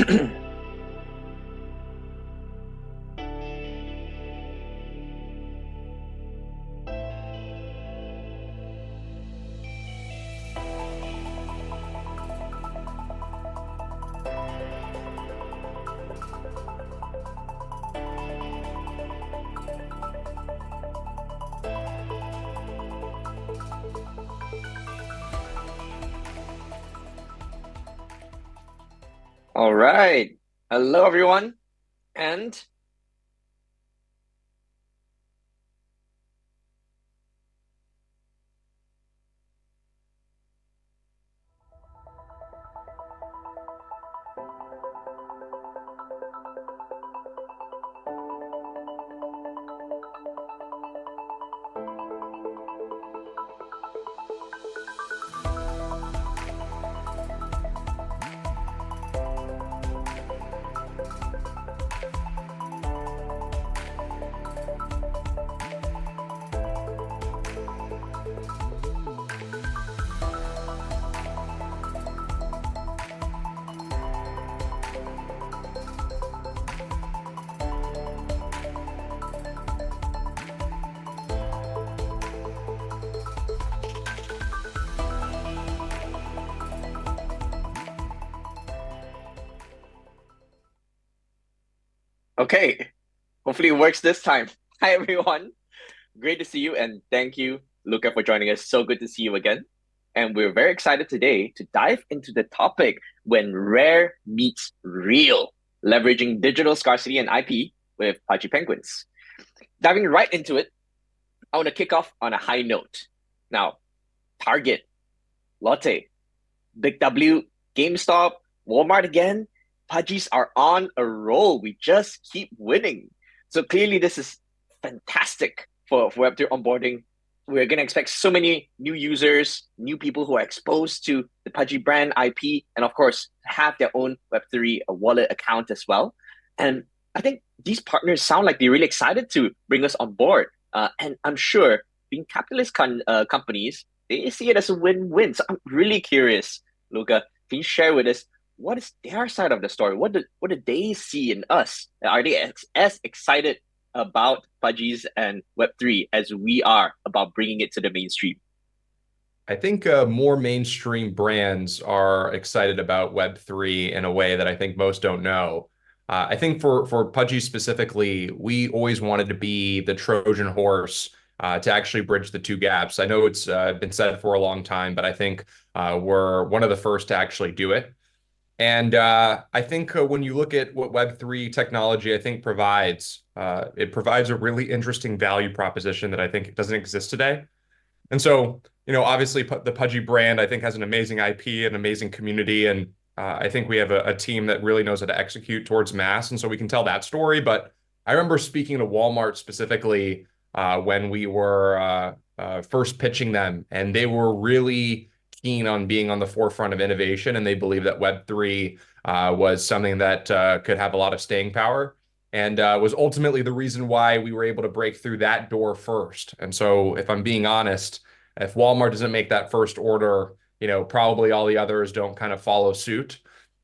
All right. Hello, everyone. And okay, hopefully it works this time. Hi, everyone. Great to see you. And thank you, Luca, for joining us. So good to see you again. And we're very excited today to dive into the topic when rare meets real, leveraging digital scarcity and IP with Pudgy Penguins. Diving right into it, I want to kick off on a high note. Now, Target, Lotte, Big W, GameStop, Walmart again. Pudgies are on a roll. We just keep winning. So clearly, this is fantastic for Web3 onboarding. We're going to expect so many new users, new people who are exposed to the Pudgy brand IP, and of course, have their own Web3 wallet account as well. And I think these partners sound like they're really excited to bring us on board. And I'm sure being capitalist companies, they see it as a win-win. So I'm really curious, Luca, can you share with us what is their side of the story? What do they see in us? Are they as excited about Pudgies and Web3 as we are about bringing it to the mainstream? I think more mainstream brands are excited about Web3 in a way that I think most don't know. I think for Pudgy specifically, we always wanted to be the Trojan horse to actually bridge the two gaps. I know it's been said for a long time, but I think we're one of the first to actually do it. And I think when you look at what Web3 technology, I think it provides a really interesting value proposition that I think doesn't exist today. And so, obviously the Pudgy brand, I think, has an amazing IP, an amazing community, and I think we have a team that really knows how to execute towards mass, and so we can tell that story. But I remember speaking to Walmart specifically when we were first pitching them, and they were really keen on being on the forefront of innovation, and they believe that Web3 was something that could have a lot of staying power, and was ultimately the reason why we were able to break through that door first. And so, if I'm being honest, if Walmart doesn't make that first order, probably all the others don't kind of follow suit.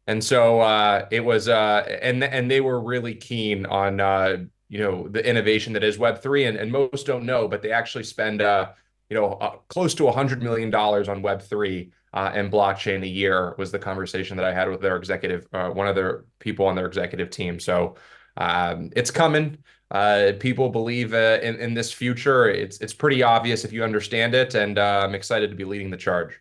And so it was, and they were really keen on, the innovation that is Web3, and most don't know, but they actually spend, close to $100 million on Web3 and blockchain a year, was the conversation that I had with their executive, one of their people on their executive team. So it's coming. People believe in this future. It's pretty obvious if you understand it, and I'm excited to be leading the charge.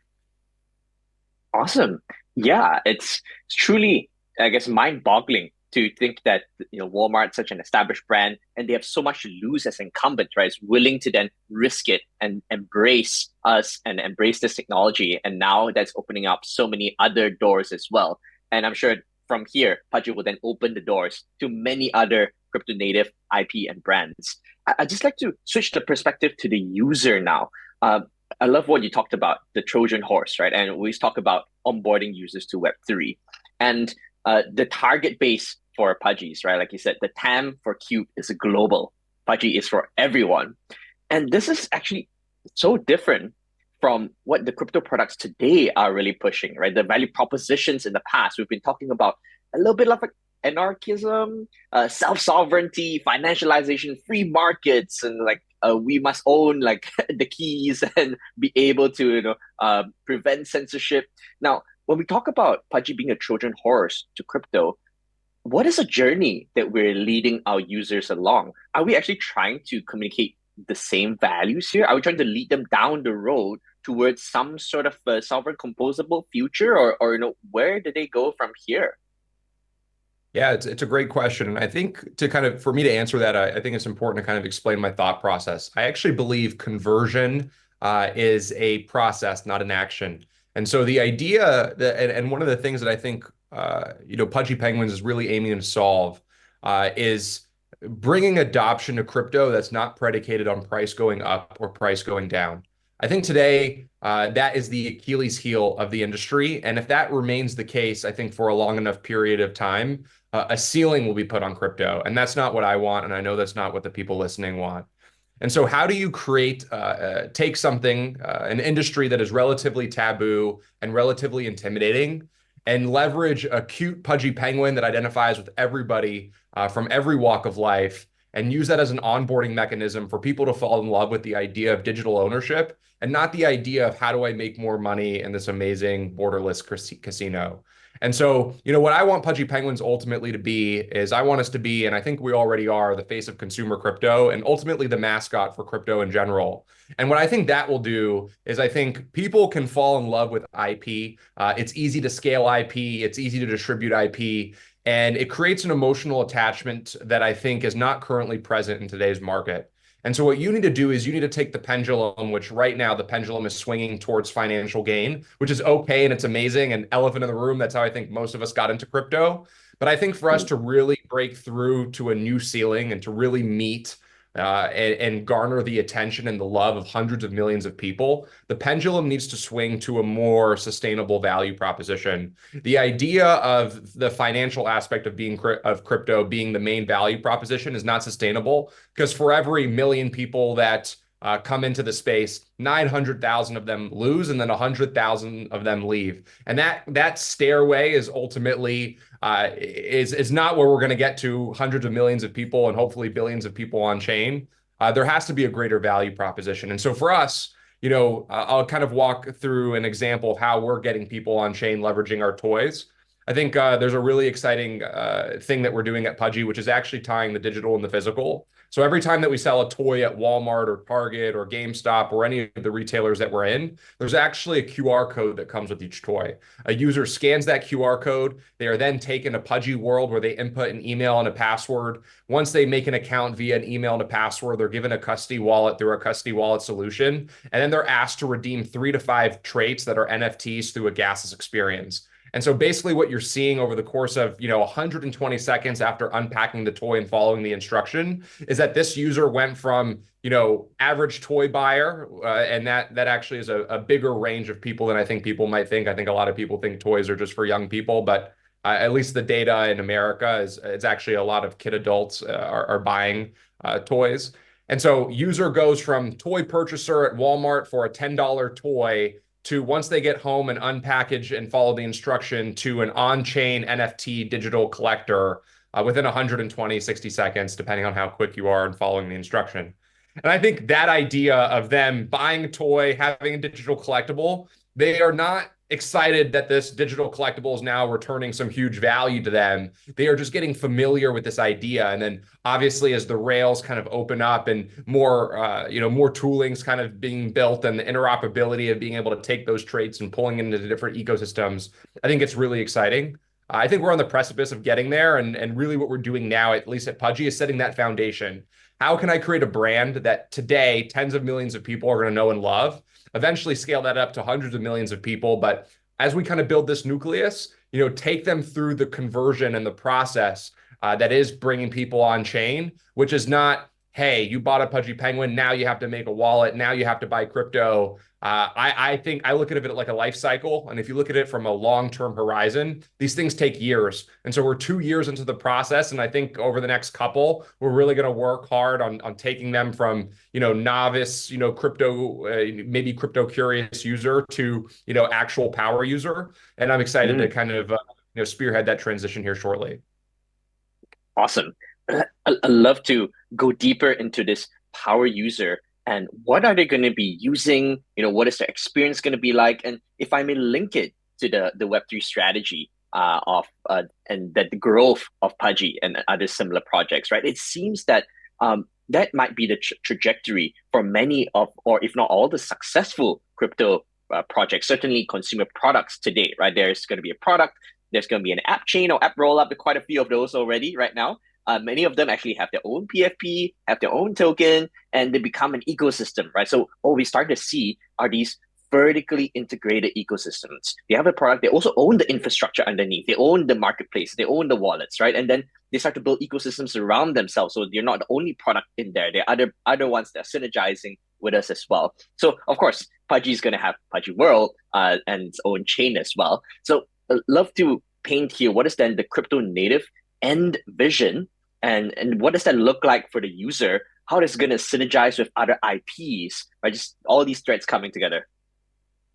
Awesome. Yeah, it's truly, I guess, mind-boggling to think that Walmart's such an established brand and they have so much to lose as incumbents, right? It's willing to then risk it and embrace us and embrace this technology. And now that's opening up so many other doors as well. And I'm sure from here, Pudgy will then open the doors to many other crypto native IP and brands. I'd just like to switch the perspective to the user now. I love what you talked about, the Trojan horse, right? And we always talk about onboarding users to Web3. And the target base for Pudgies, right? Like you said, the TAM for Cube is global. Pudgy is for everyone. And this is actually so different from what the crypto products today are really pushing, right? The value propositions in the past, we've been talking about a little bit like anarchism, self-sovereignty, financialization, free markets, and like we must own like the keys and be able to prevent censorship. Now, when we talk about Pudgy being a Trojan horse to crypto, what is a journey that we're leading our users along? Are we actually trying to communicate the same values here? Are we trying to lead them down the road towards some sort of sovereign composable future, or where do they go from here? Yeah, it's a great question. And I think to kind of, for me to answer that, I think it's important to kind of explain my thought process. I actually believe conversion is a process, not an action. And so the idea that, and one of the things that I think, Pudgy Penguins is really aiming to solve is bringing adoption to crypto that's not predicated on price going up or price going down. I think today that is the Achilles heel of the industry. And if that remains the case, I think for a long enough period of time, a ceiling will be put on crypto. And that's not what I want. And I know that's not what the people listening want. And so how do you take something, an industry that is relatively taboo and relatively intimidating, and leverage a cute pudgy penguin that identifies with everybody from every walk of life, and use that as an onboarding mechanism for people to fall in love with the idea of digital ownership and not the idea of how do I make more money in this amazing borderless casino. And so, what I want Pudgy Penguins ultimately to be is I want us to be, and I think we already are, the face of consumer crypto and ultimately the mascot for crypto in general. And what I think that will do is I think people can fall in love with IP. It's easy to scale IP. It's easy to distribute IP. And it creates an emotional attachment that I think is not currently present in today's market. And so what you need to do is you need to take the pendulum, which right now the pendulum is swinging towards financial gain, which is okay and it's amazing. And elephant in the room, that's how I think most of us got into crypto. But I think for us to really break through to a new ceiling and to really meet and garner the attention and the love of hundreds of millions of people, the pendulum needs to swing to a more sustainable value proposition. The idea of the financial aspect of crypto being the main value proposition is not sustainable, because for every million people that come into the space, 900,000 of them lose, and then 100,000 of them leave. And that stairway is ultimately is not where we're going to get to hundreds of millions of people and hopefully billions of people on chain. There has to be a greater value proposition. And so for us, I'll kind of walk through an example of how we're getting people on chain leveraging our toys. I think there's a really exciting thing that we're doing at Pudgy, which is actually tying the digital and the physical. So every time that we sell a toy at Walmart or Target or GameStop or any of the retailers that we're in, there's actually a QR code that comes with each toy. A user scans that QR code. They are then taken to Pudgy World where they input an email and a password. Once they make an account via an email and a password, they're given a custody wallet through a custody wallet solution. And then they're asked to redeem 3 to 5 traits that are NFTs through a gasless experience. And so basically what you're seeing over the course of 120 seconds after unpacking the toy and following the instruction is that this user went from average toy buyer, and that actually is a bigger range of people than I think people might think. I think a lot of people think toys are just for young people, but at least the data in America is it's actually a lot of kid adults are buying toys. And so user goes from toy purchaser at Walmart for a $10 toy to, once they get home and unpackage and follow the instruction, to an on-chain NFT digital collector within 120, 60 seconds, depending on how quick you are in following the instruction. And I think that idea of them buying a toy, having a digital collectible, they are not excited that this digital collectible is now returning some huge value to them. They are just getting familiar with this idea. And then obviously as the rails kind of open up and more, more toolings kind of being built and the interoperability of being able to take those traits and pulling into different ecosystems, I think it's really exciting. I think we're on the precipice of getting there. And really what we're doing now, at least at Pudgy, is setting that foundation. How can I create a brand that today tens of millions of people are going to know and love? Eventually scale that up to hundreds of millions of people. But as we kind of build this nucleus, take them through the conversion and the process that is bringing people on chain, which is not, hey, you bought a Pudgy Penguin, now you have to make a wallet, now you have to buy crypto. I think I look at it like a life cycle. And if you look at it from a long-term horizon, these things take years. And so we're 2 years into the process. And I think over the next couple, we're really going to work hard on taking them from, novice, crypto, maybe crypto curious user to, actual power user. And I'm excited to kind of spearhead that transition here shortly. Awesome. I love to go deeper into this power user and what are they going to be using? What is their experience going to be like? And if I may link it to the Web3 strategy of and that the growth of Pudgy and other similar projects, right? It seems that that might be the trajectory for many of, or if not all, the successful crypto projects, certainly consumer products today, right? There's going to be a product, there's going to be an app chain or app rollup. There are quite a few of those already right now. Many of them actually have their own PFP, have their own token, and they become an ecosystem, right? So what we start to see are these vertically integrated ecosystems. They have a product, they also own the infrastructure underneath, they own the marketplace, they own the wallets, right? And then they start to build ecosystems around themselves. So they're not the only product in there. There are other ones that are synergizing with us as well. So of course, Pudgy is going to have Pudgy World and its own chain as well. So I'd love to paint here what is then the crypto native end vision and what does that look like for the user? How is it going to synergize with other IPs, right? Just all these threads coming together.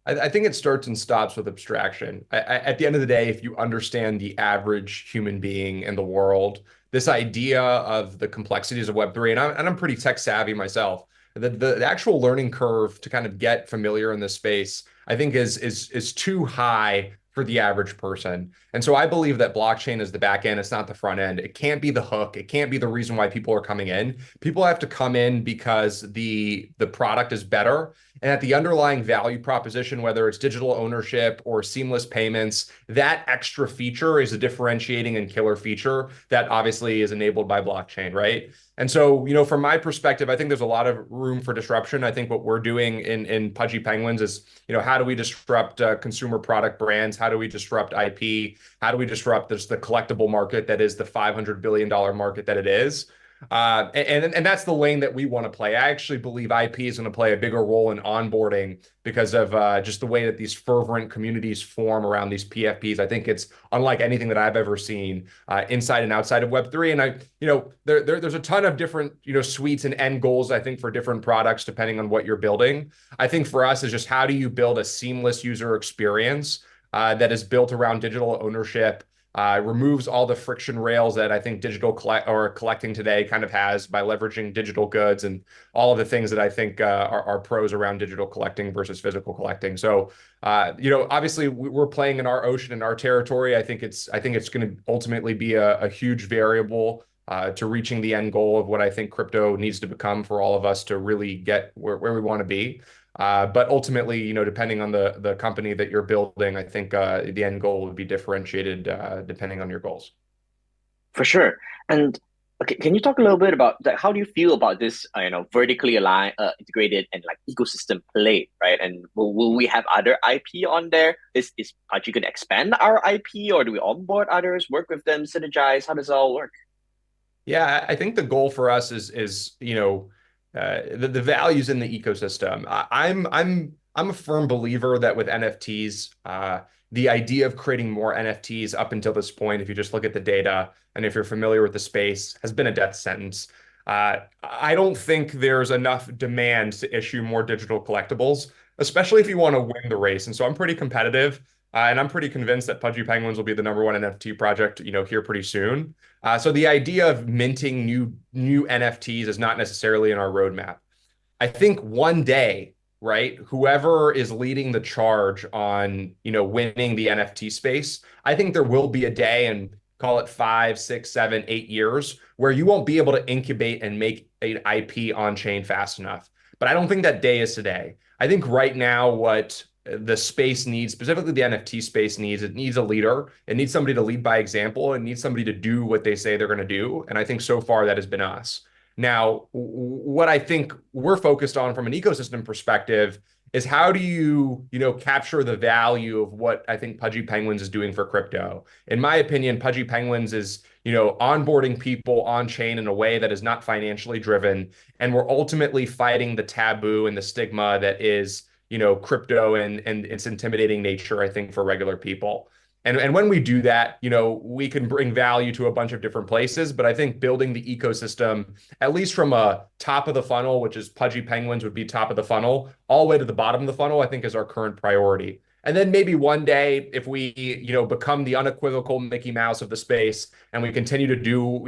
I think it starts and stops with abstraction. At the end of the day, if you understand the average human being in the world, this idea of the complexities of Web3, and I'm pretty tech savvy myself, the actual learning curve to kind of get familiar in this space, I think is too high for the average person. And so I believe that blockchain is the back end, it's not the front end. It can't be the hook. It can't be the reason why people are coming in. People have to come in because the product is better and at the underlying value proposition, whether it's digital ownership or seamless payments, that extra feature is a differentiating and killer feature that obviously is enabled by blockchain, right? And so, from my perspective, I think there's a lot of room for disruption. I think what we're doing in Pudgy Penguins is, how do we disrupt consumer product brands? How do we disrupt IP? How do we disrupt the collectible market that is the $500 billion market that it is? And that's the lane that we want to play. I actually believe IP is going to play a bigger role in onboarding because of just the way that these fervent communities form around these PFPs. I think it's unlike anything that I've ever seen inside and outside of Web3. And there's a ton of different, suites and end goals, I think, for different products, depending on what you're building. I think for us is just how do you build a seamless user experience that is built around digital ownership, removes all the friction rails that I think collecting today kind of has by leveraging digital goods and all of the things that I think are pros around digital collecting versus physical collecting. So, obviously we're playing in our ocean, in our territory. I think it's going to ultimately be a huge variable to reaching the end goal of what I think crypto needs to become for all of us to really get where we want to be. But ultimately, depending on the company that you're building, I think the end goal would be differentiated depending on your goals. For sure. And okay, can you talk a little bit about that? How do you feel about this, vertically aligned, integrated, and like ecosystem play, right? And will we have other IP on there? Is Pudgy going to expand our IP, or do we onboard others, work with them, synergize? How does it all work? Yeah, I think the goal for us is the values in the ecosystem. I'm a firm believer that with NFTs, the idea of creating more NFTs up until this point, if you just look at the data and if you're familiar with the space, has been a death sentence. I don't think there's enough demand to issue more digital collectibles, especially if you want to win the race. And so I'm pretty competitive. And I'm pretty convinced that Pudgy Penguins will be the #1 NFT project, here pretty soon. So the idea of minting new NFTs is not necessarily in our roadmap. I think one day, right, whoever is leading the charge on, winning the NFT space, I think there will be a day, and call it 5, 6, 7, 8 years, where you won't be able to incubate and make an IP on chain fast enough. But I don't think that day is today. I think right now what the space needs, specifically the NFT space needs, it needs a leader. It needs somebody to lead by example. It needs somebody to do what they say they're going to do. And I think so far that has been us. Now, what I think we're focused on from an ecosystem perspective is how do you, capture the value of what I think Pudgy Penguins is doing for crypto. In my opinion, Pudgy Penguins is, onboarding people on chain in a way that is not financially driven. And we're ultimately fighting the taboo and the stigma that is, crypto and its intimidating nature, I think, for regular people. And when we do that, we can bring value to a bunch of different places. But I think building the ecosystem, at least from a top of the funnel, which is Pudgy Penguins would be top of the funnel, all the way to the bottom of the funnel, I think is our current priority. And then maybe one day, if we, become the unequivocal Mickey Mouse of the space and we continue to do,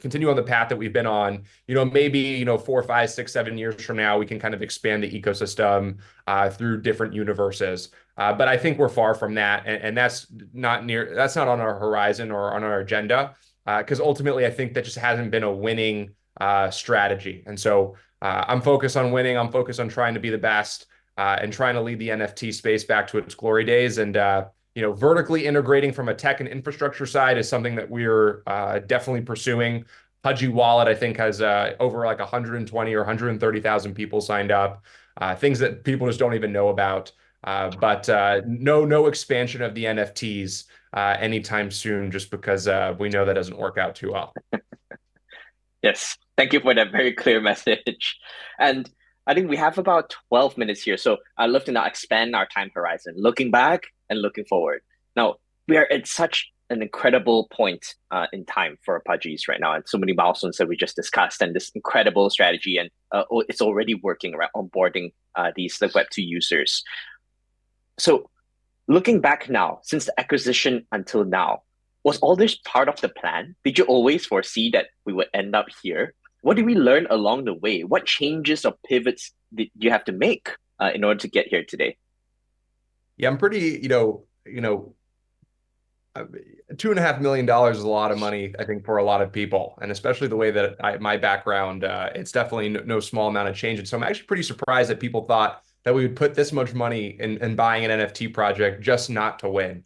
continue on the path that we've been on, maybe, 4, 5, 6, 7 years from now, we can kind of expand the ecosystem through different universes. But I think we're far from that. And that's not on our horizon or on our agenda. Because ultimately, I think that just hasn't been a winning strategy. And so I'm focused on winning. I'm focused on trying to be the best and trying to lead the NFT space back to its glory days. And vertically integrating from a tech and infrastructure side is something that we're definitely pursuing. Pudgy Wallet, I think, has over like 120 or 130,000 people signed up. Things that people just don't even know about. But no expansion of the NFTs anytime soon, just because we know that doesn't work out too well. Yes, thank you for that very clear message. And I think we have about 12 minutes here. So I'd love to now expand our time horizon, looking back and looking forward. Now, we are at such an incredible point in time for Pudgies right now, and so many milestones that we just discussed, and this incredible strategy, and it's already working around onboarding these Web2 users. So looking back now, since the acquisition until now, was all this part of the plan? Did you always foresee that we would end up here? What did we learn along the way? What changes or pivots did you have to make in order to get here today? Yeah, I'm pretty, $2.5 million is a lot of money, I think, for a lot of people, and especially the way that my background, it's definitely no small amount of change. And so I'm actually pretty surprised that people thought that we would put this much money in buying an NFT project just not to win.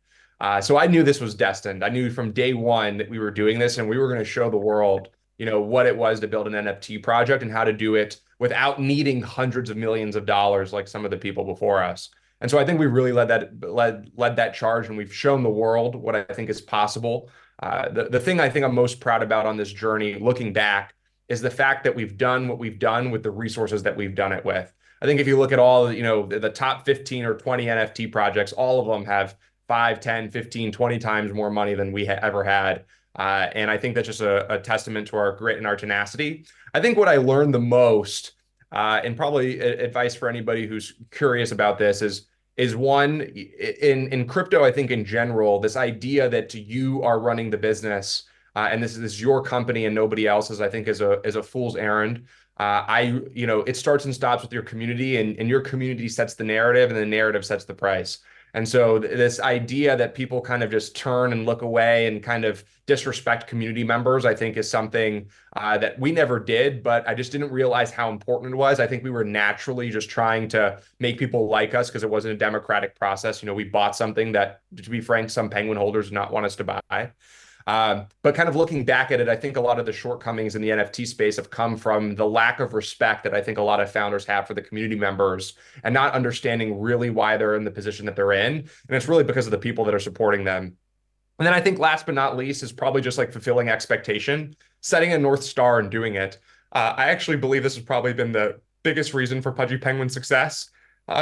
So I knew this was destined. I knew from day one that we were doing this, and we were going to show the world, what it was to build an NFT project and how to do it without needing hundreds of millions of dollars like some of the people before us. And so I think we really led that charge, and we've shown the world what I think is possible. The thing I think I'm most proud about on this journey, looking back, is the fact that we've done what we've done with the resources that we've done it with. I think if you look at all, the top 15 or 20 NFT projects, all of them have 5, 10, 15, 20 times more money than we ever had. And I think that's just a testament to our grit and our tenacity. I think what I learned the most, and probably advice for anybody who's curious about this, is one, in crypto, I think in general, this idea that you are running the business and this is your company and nobody else's, I think is a fool's errand. It starts and stops with your community, and your community sets the narrative, and the narrative sets the price. And so this idea that people kind of just turn and look away and kind of disrespect community members, I think is something that we never did, but I just didn't realize how important it was. I think we were naturally just trying to make people like us because it wasn't a democratic process. We bought something that, to be frank, some Penguin holders did not want us to buy. But kind of looking back at it, I think a lot of the shortcomings in the NFT space have come from the lack of respect that I think a lot of founders have for the community members and not understanding really why they're in the position that they're in. And it's really because of the people that are supporting them. And then I think last but not least is probably just like fulfilling expectation, setting a North Star and doing it. I actually believe this has probably been the biggest reason for Pudgy Penguin's success.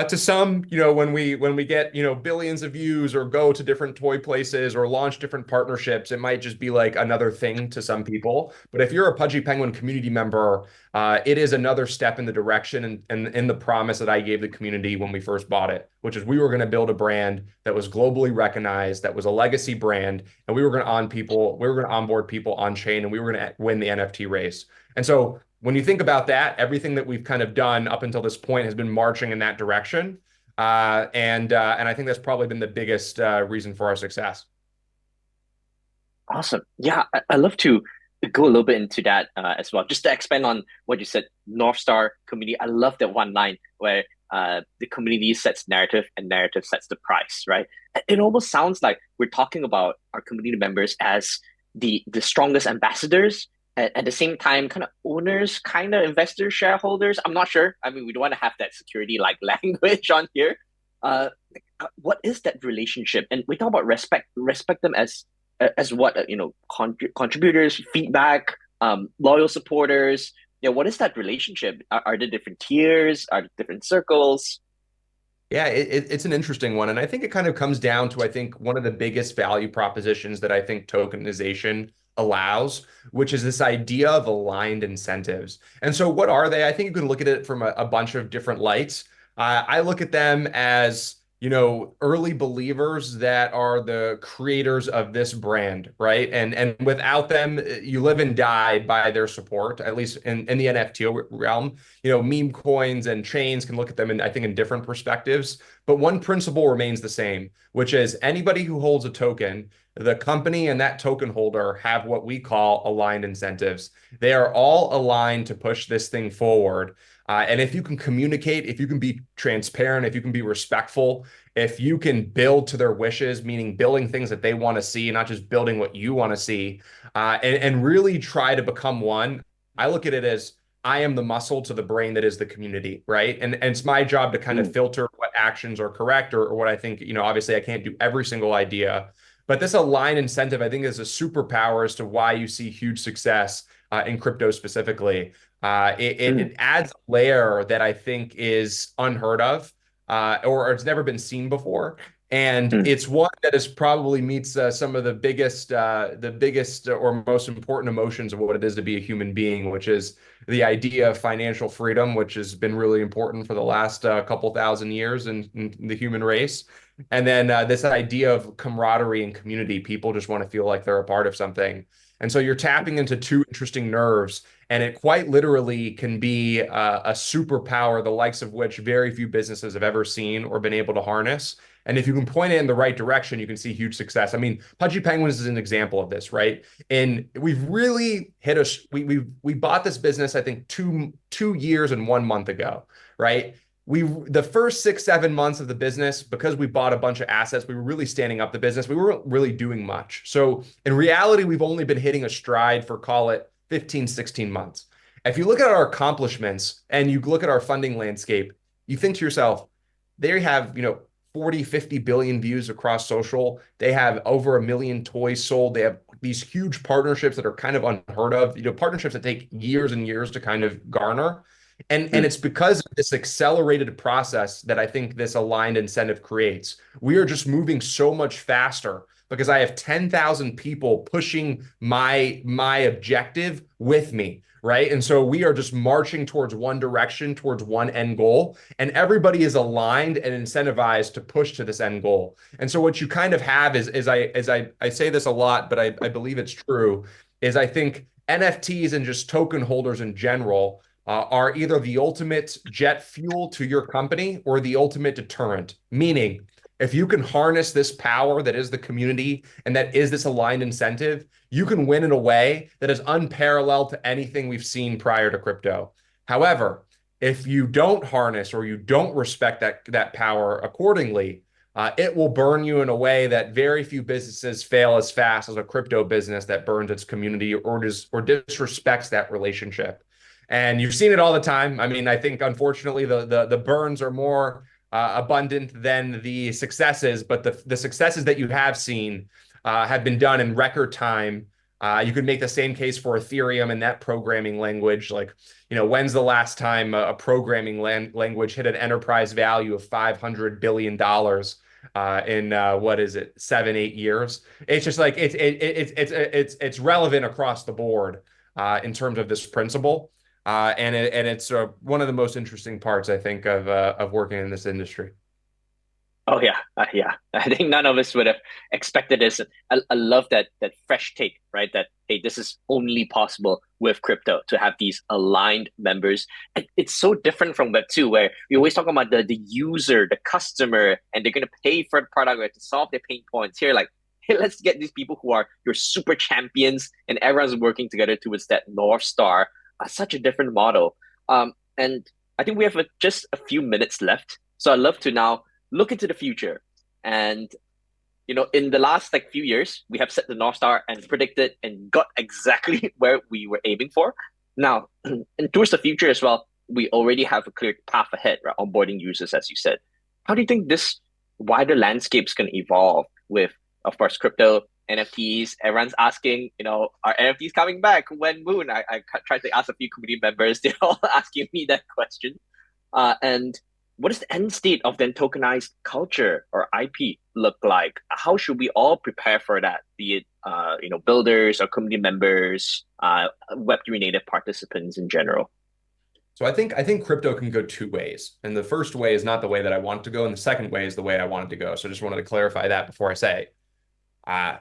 To some, when we get, billions of views or go to different toy places or launch different partnerships, it might just be like another thing to some people. But if you're a Pudgy Penguin community member, it is another step in the direction and in the promise that I gave the community when we first bought it, which is we were going to build a brand that was globally recognized, that was a legacy brand, and we were going to onboard people on chain, and we were going to win the NFT race. And so when you think about that, everything that we've kind of done up until this point has been marching in that direction. And I think that's probably been the biggest reason for our success. Awesome. Yeah, I'd love to go a little bit into that as well. Just to expand on what you said, North Star community. I love that one line where the community sets narrative and narrative sets the price, right? It almost sounds like we're talking about our community members as the strongest ambassadors, at the same time, kind of owners, kind of investors, shareholders. I'm not sure. I mean, we don't want to have that security like language on here. What is that relationship? And we talk about respect them as what, contributors, feedback, loyal supporters. What is that relationship? Are there different tiers? Are there different circles? Yeah, it's an interesting one. And I think it kind of comes down to, I think, one of the biggest value propositions that I think tokenization allows, which is this idea of aligned incentives. And so what are they? I think you can look at it from a bunch of different lights. I look at them as early believers that are the creators of this brand, right? And without them, you live and die by their support, at least in the NFT realm. Meme coins and chains can look at them I think in different perspectives, but one principle remains the same, which is anybody who holds a token, the company and that token holder have what we call aligned incentives. They are all aligned to push this thing forward. And if you can communicate, if you can be transparent, if you can be respectful, if you can build to their wishes, meaning building things that they want to see, not just building what you want to see, and really try to become one. I look at it as I am the muscle to the brain that is the community, right? And it's my job to kind of filter what actions are correct or what I think, obviously I can't do every single idea, but this aligned incentive, I think, is a superpower as to why you see huge success in crypto specifically. It adds a layer that I think is unheard of, or it's never been seen before. And it's one that is probably meets some of the biggest or most important emotions of what it is to be a human being, which is the idea of financial freedom, which has been really important for the last couple thousand years in the human race. And then this idea of camaraderie and community, people just want to feel like they're a part of something. And so you're tapping into two interesting nerves, and it quite literally can be a superpower, the likes of which very few businesses have ever seen or been able to harness. And if you can point it in the right direction, you can see huge success. I mean, Pudgy Penguins is an example of this, right? And we've really hit we bought this business, I think, 2 years and 1 month ago, right? The first 6, 7 months of the business, because we bought a bunch of assets, we were really standing up the business. We weren't really doing much. So in reality, we've only been hitting a stride for, call it, 15, 16 months. If you look at our accomplishments and you look at our funding landscape, you think to yourself, they have, 40, 50 billion views across social. They have over 1 million toys sold. They have these huge partnerships that are kind of unheard of, partnerships that take years and years to kind of garner. And it's because of this accelerated process that I think this aligned incentive creates. We are just moving so much faster because I have 10,000 people pushing my objective with me, right? And so we are just marching towards one direction, towards one end goal, and everybody is aligned and incentivized to push to this end goal. And so what you kind of have is I say this a lot, but I believe it's true, is I think NFTs and just token holders in general are either the ultimate jet fuel to your company or the ultimate deterrent. Meaning, if you can harness this power that is the community and that is this aligned incentive, you can win in a way that is unparalleled to anything we've seen prior to crypto. However, if you don't harness or you don't respect that power accordingly, it will burn you in a way that very few businesses fail as fast as a crypto business that burns its community or disrespects that relationship. And you've seen it all the time. I mean, I think unfortunately the burns are more abundant than the successes, but the successes that you have seen have been done in record time. You could make the same case for Ethereum and that programming language. Like, when's the last time a programming language hit an enterprise value of $500 billion in what is it, 7, 8 years? It's just like it's relevant across the board in terms of this principle. And it's one of the most interesting parts, I think, of working in this industry. Oh yeah, yeah. I think none of us would have expected this. I love that fresh take, right? That hey, this is only possible with crypto to have these aligned members. And it's so different from Web2, where we always talk about the user, the customer, and they're gonna pay for the product right, to solve their pain points. Here, like, hey, let's get these people who are your super champions, and everyone's working together towards that North Star. Such a different model. And I think we have just a few minutes left. So I'd love to now look into the future. And, in the last few years, we have set the North Star and predicted and got exactly where we were aiming for. Now, and towards the future as well, we already have a clear path ahead, right? Onboarding users, as you said. How do you think this wider landscape is going to evolve with, of course, crypto, NFTs? Everyone's asking, are NFTs coming back? When Moon? I tried to ask a few community members. They're all asking me that question. And what is the end state of then tokenized culture or IP look like? How should we all prepare for that? Be it, builders or community members, Web3 native participants in general. So I think crypto can go two ways. And the first way is not the way that I want to go, and the second way is the way I wanted to go. So I just wanted to clarify that before I say. Uh,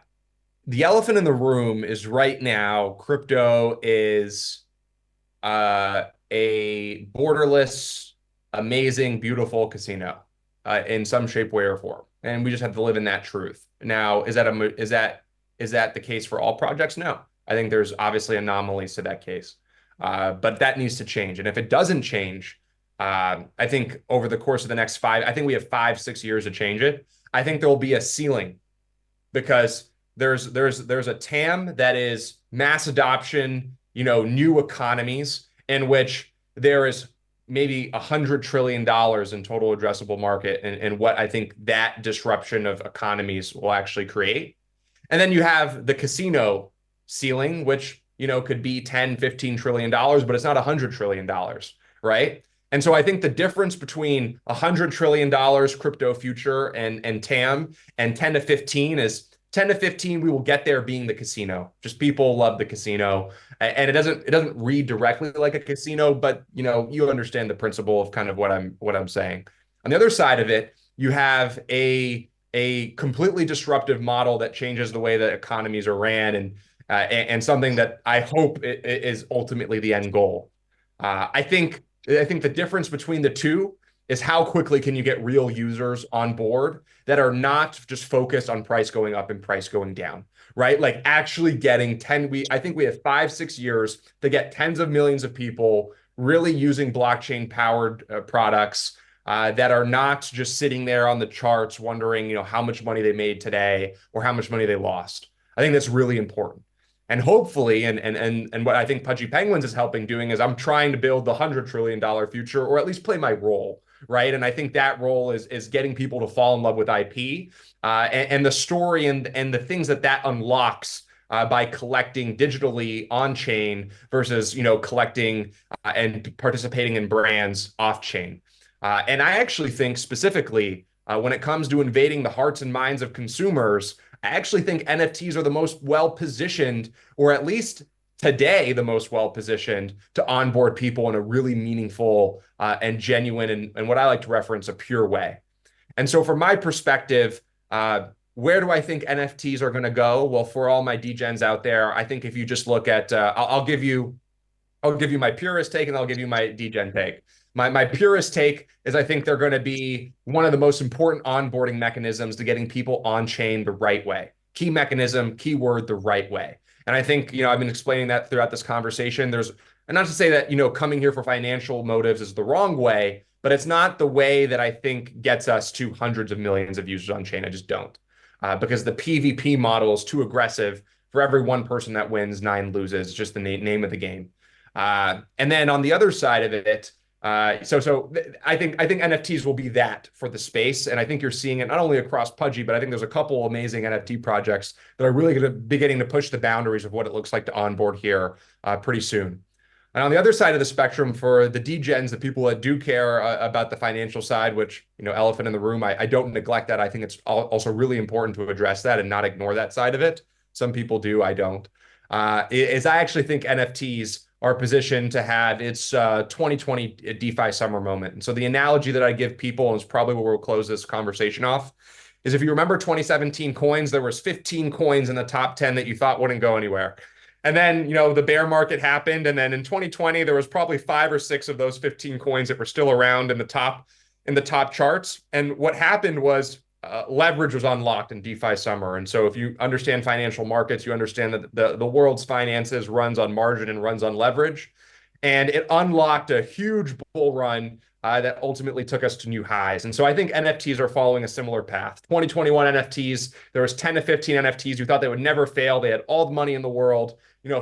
the elephant in the room is right now, crypto is a borderless, amazing, beautiful casino in some shape, way, or form. And we just have to live in that truth. Now, is that the case for all projects? No. I think there's obviously anomalies to that case. But that needs to change. And if it doesn't change, I think over the course of the next I think we have 5-6 years to change it. I think there will be a ceiling because there's a TAM that is mass adoption, new economies in which there is maybe $100 trillion in total addressable market and what I think that disruption of economies will actually create. And then you have the casino ceiling, which could be 10, $15 trillion, but it's not $100 trillion, right? And so I think the difference between $100 trillion crypto future and TAM and 10 to 15 is 10 to 15, we will get there being the casino. Just people love the casino. And it doesn't read directly like a casino, but you understand the principle of kind of what I'm saying. On the other side of it, you have a completely disruptive model that changes the way that economies are ran and something that I hope is ultimately the end goal. I think the difference between the two is how quickly can you get real users on board that are not just focused on price going up and price going down, right? Like actually getting I think we have 5-6 years to get tens of millions of people really using blockchain powered products that are not just sitting there on the charts wondering, how much money they made today or how much money they lost. I think that's really important. And hopefully, and what I think Pudgy Penguins is helping doing is I'm trying to build the $100 trillion future, or at least play my role, right? And I think that role is getting people to fall in love with IP and the story and the things that unlocks by collecting digitally on chain versus collecting and participating in brands off chain. And I actually think specifically when it comes to invading the hearts and minds of consumers, I actually think NFTs are the most well-positioned, or at least today, the most well-positioned to onboard people in a really meaningful and genuine and what I like to reference, a pure way. And so from my perspective, where do I think NFTs are going to go? Well, for all my degens out there, I think if you just look at, I'll give you my purist take and I'll give you my degen take. My purist take is I think they're going to be one of the most important onboarding mechanisms to getting people on chain the right way. Key mechanism, keyword, the right way. And I think, I've been explaining that throughout this conversation. And not to say that, coming here for financial motives is the wrong way, but it's not the way that I think gets us to hundreds of millions of users on chain. I just don't. Because the PvP model is too aggressive. For every one person that wins, 9 loses, just the name of the game. And then on the other side of it, so I think NFTs will be that for the space, and I think you're seeing it not only across Pudgy, but I think there's a couple amazing NFT projects that are really going to be getting to push the boundaries of what it looks like to onboard here pretty soon. And on the other side of the spectrum, for the degens, the people that do care about the financial side, which elephant in the room, I don't neglect that. I think it's also really important to address that and not ignore that side of it. Some people do, I don't. I actually think NFTs are positioned to have its 2020 DeFi summer moment. And so the analogy that I give people, and it's probably where we'll close this conversation off, is if you remember 2017 coins, there was 15 coins in the top 10 that you thought wouldn't go anywhere. And then, the bear market happened. And then in 2020, there was probably 5 or 6 of those 15 coins that were still around in the top charts. And what happened was leverage was unlocked in DeFi summer. And so if you understand financial markets, you understand that the world's finances runs on margin and runs on leverage. And it unlocked a huge bull run that ultimately took us to new highs. And so I think NFTs are following a similar path. 2021 NFTs, there was 10 to 15 NFTs. You thought they would never fail. They had all the money in the world.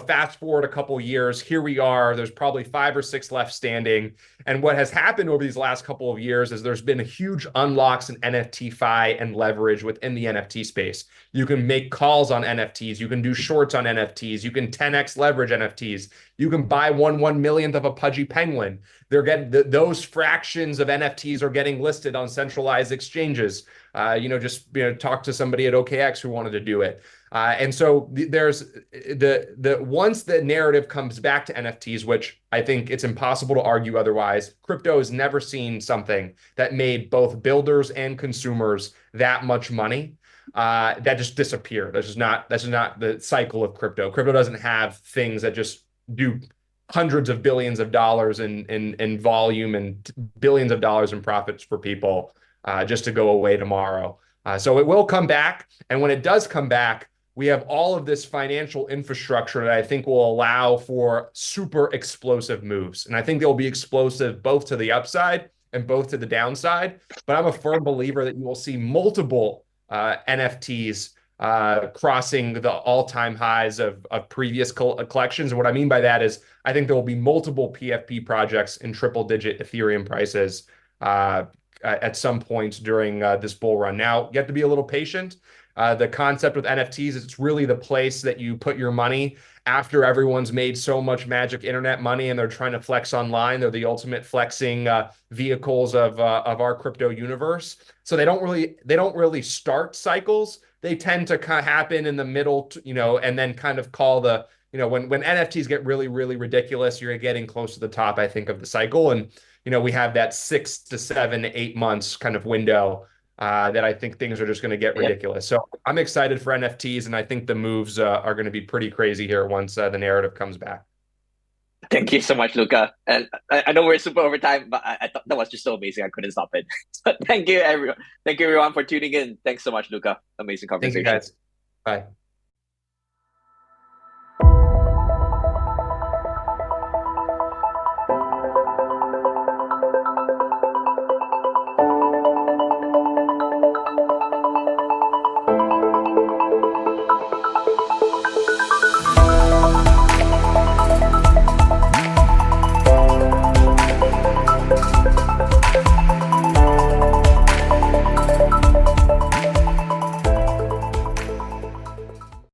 Fast forward a couple years, here we are. There's probably 5 or 6 left standing. And what has happened over these last couple of years is there's been a huge unlocks in NFT-fi and leverage within the NFT space. You can make calls on NFTs. You can do shorts on NFTs. You can 10x leverage NFTs. You can buy 1/1,000,000th of a Pudgy Penguin. They're getting those fractions of NFTs are getting listed on centralized exchanges. Talk to somebody at OKX who wanted to do it. And so there's the once the narrative comes back to NFTs, which I think it's impossible to argue otherwise, crypto has never seen something that made both builders and consumers that much money. That just disappeared. That's just not the cycle of crypto. Crypto doesn't have things that just do hundreds of billions of dollars in volume and billions of dollars in profits for people just to go away tomorrow. So it will come back. And when it does come back, we have all of this financial infrastructure that I think will allow for super explosive moves. And I think they'll be explosive both to the upside and both to the downside. But I'm a firm believer that you will see multiple NFTs crossing the all-time highs of previous collections. And what I mean by that is I think there will be multiple PFP projects in triple-digit Ethereum prices at some point during this bull run. Now, you have to be a little patient. The concept with NFTs is it's really the place that you put your money after everyone's made so much magic internet money and they're trying to flex online. They're the ultimate flexing vehicles of our crypto universe. So they don't really start cycles. They tend to kind of happen in the middle, and then kind of call the, when NFTs get really, really ridiculous, you're getting close to the top, I think, of the cycle. And, we have that 6 to 7 to 8 months kind of window that I think things are just going to get ridiculous. So I'm excited for NFTs, and I think the moves are going to be pretty crazy here once the narrative comes back. Thank you so much, Luca. And I know we're super over time, but I thought that was just so amazing. I couldn't stop it. So thank you, everyone. Thank you, everyone, for tuning in. Thanks so much, Luca. Amazing conversation. Thank you, guys. Bye.